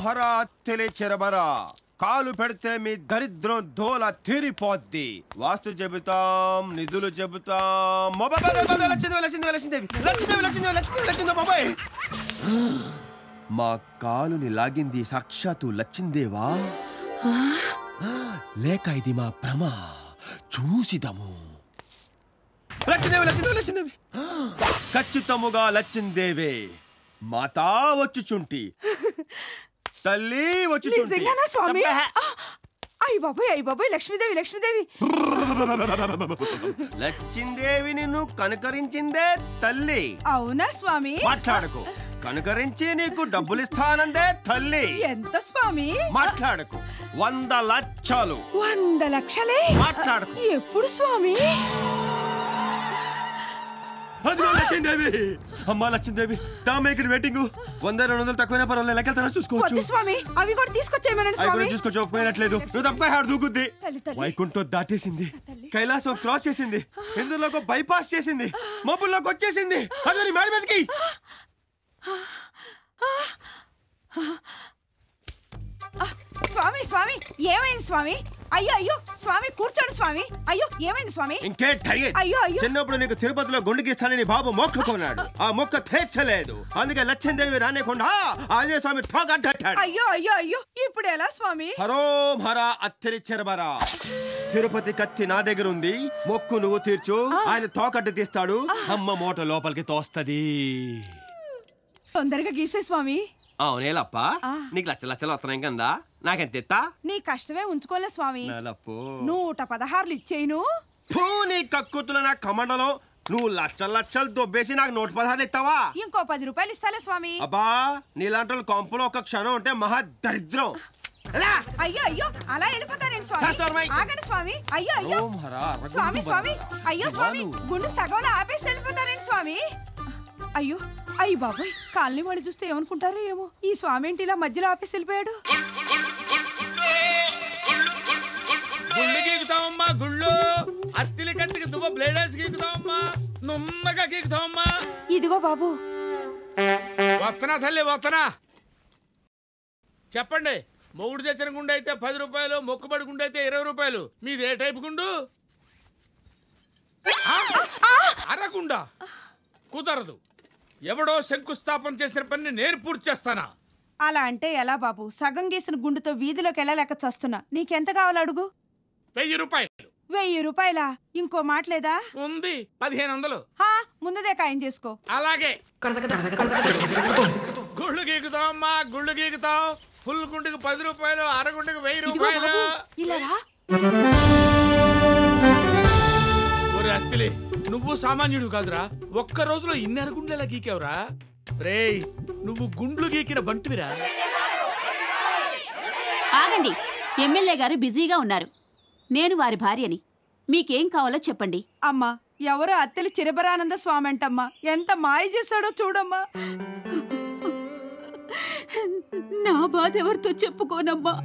హరా తెలిచెరబరా కాలు పెడితే మీ దరిద్రం దోల తీరిపోద్ది. వాస్తు చెబుతాం, నిధులు చెబుతాం. మా కాలుని లాగింది సాక్షాత్తు లచ్చిందేవా లేక ఇది మా భ్రమ? చూసిదము. ఖచ్చితముగా లచ్చిందేవే. మాతా వచ్చుచుంటి, తల్లి వచ్చుచుంటి. స్వామి అయ్య బాబాయ్ లక్ష్మీదేవి లచ్చిందేవి నిన్ను కనుకరించిందే తల్లి. అవునా స్వామి? మాట్లాడకు. కనుకరించి నీకు డబ్బులిస్తానందే తల్లి. ఎంత స్వామి? మాట్లాడకు. 100 లక్షలు. 100 లక్షలే? మాట్లాడకు. ఎప్పుడు స్వామి? అదిగో లచ్చిందేవి. అమ్మా లచ్చిందేవి, వెయిటింగ్. 100-200 తక్కువైనా పర్వాలేదు, లెక్కలు చూసుకోవచ్చు. స్వామి అవి కూడా తీసుకొచ్చేయమనండి స్వామి. తీసుకొచ్చుకోపోయినట్లేదు. నువ్వు తప్ప దూకుద్ది. వైకుంఠం దాటేసింది, కైలాసం క్రాస్ చేసింది, ఇందులోకి బైపాస్ చేసింది, మబ్బుల్లోకి వచ్చేసింది. అదే మేడ మీదకి. స్వామి ఏమైంది స్వామి? అయ్యో స్వామి కూర్చోండి స్వామి. అయ్యో ఏమైంది స్వామి? అయ్యో చిన్నప్పుడు నీకు తిరుపతిలో గుండు గీస్తానని బాబు మొక్కుకున్నాడు. ఆ మొక్క తీర్చలేదు. అందుకే లచ్చిందేవి రానేకుండా ఆంజనేయ స్వామి తోగడ్డాడు. అయ్యో ఇప్పుడు ఎలా స్వామి? హరోం హర అత్తిరిచెరబరా. తిరుపతి కత్తి నా దగ్గర ఉంది. మొక్కు నువ్వు తీర్చు, ఆయన తోకట్టు తీస్తాడు. అమ్మ మూట లోపలికి తోస్తది. తొందరగా గీసే స్వామి. అవునేలప్ప, నీకు లక్షలు వస్తున్నాయి కదా, నాకెంత? నీ కష్టమే ఉంచుకోలే స్వామి. 116 ఇచ్చేను. నీ కక్కుతుల నా కమండలో నువ్వు లక్షలు దొబ్బేసి నాకు 116 ఇస్తావా? ఇంకో 10 రూపాయలు ఇస్తాలే స్వామి. అబ్బా, నీలాంటి కొంపలో ఒక క్షణం ఉంటే మహా దరిద్రం. అయ్యో అలా వెళ్ళిపోతారేంటి స్వామి? ఆగండి స్వామి. అయ్యో స్వామి అయ్యో స్వామి, గుండు సగంలో ఆపేసి వెళ్ళిపోతారేంటి స్వామి? అయ్యో బాబాయ్, కాలనీ వాడు చూస్తే ఏమనుకుంటారో ఏమో. ఈ స్వామి ఏంటి ఇలా మధ్యలో ఆపేసి వెళ్ళిపోయాడు? గుళ్ళు గీకుతామమ్మా, గుళ్ళు అత్తిలి కత్తికి దువ్వ బ్లేడర్స్ గీకుతామమ్మా, నుమ్మగా గీకుతామమ్మా. ఇదిగో బాబు. వస్తనా తల్లి వస్తనా. చెప్పండి, మొగుడు తెచ్చిన గుండు అయితే 10 రూపాయలు, మొక్కుబడి గుండు అయితే 20 రూపాయలు. మీది ఏ టైపు గుండు? అరగుండా కుదరదు. ఎవడో శంకుస్థాపన చేసిన పని నేను పూర్తి చేస్తానా? అలా అంటే ఎలా బాబు? సగం గీసిన గుండుతో వీధిలోకి వెళ్ళలేక చస్తున్నా. నీకెంత కావాలి అడుగు. 1000 రూపాయలు. 1000 రూపాయలా? ఇంకో మాట లేదా? ఉంది, 1500. ముందుదే ఖాయం చేసుకో. అలాగే. గుళ్ళు గీకుతావమ్మా, గుళ్ళు గీకుతాం. ఫుల్ గుండుకు 10 రూపాయలు, అరగుండుకు 1000 రూపాయలు. ఒరే అత్తిలే, నువ్వు సామాన్యుడు కాదురా. ఒక్క రోజులో ఇన్ని అరగుండ్లు ఎలా గీకావురా? రేయ్, నువ్వు గుండ్లు గీకిన బంటువిరా. ఆగండి, ఎమ్మెల్యే గారు బిజీగా ఉన్నారు. నేను వారి భార్యని. మీకేం కావాలో చెప్పండి. అమ్మా, ఎవరో అత్తెలు చిరబరానంద స్వామి అంటమ్మా. ఎంత మాయ చేశాడో చూడమ్మా. నా బాధ ఎవరితో చెప్పుకోనమ్మా.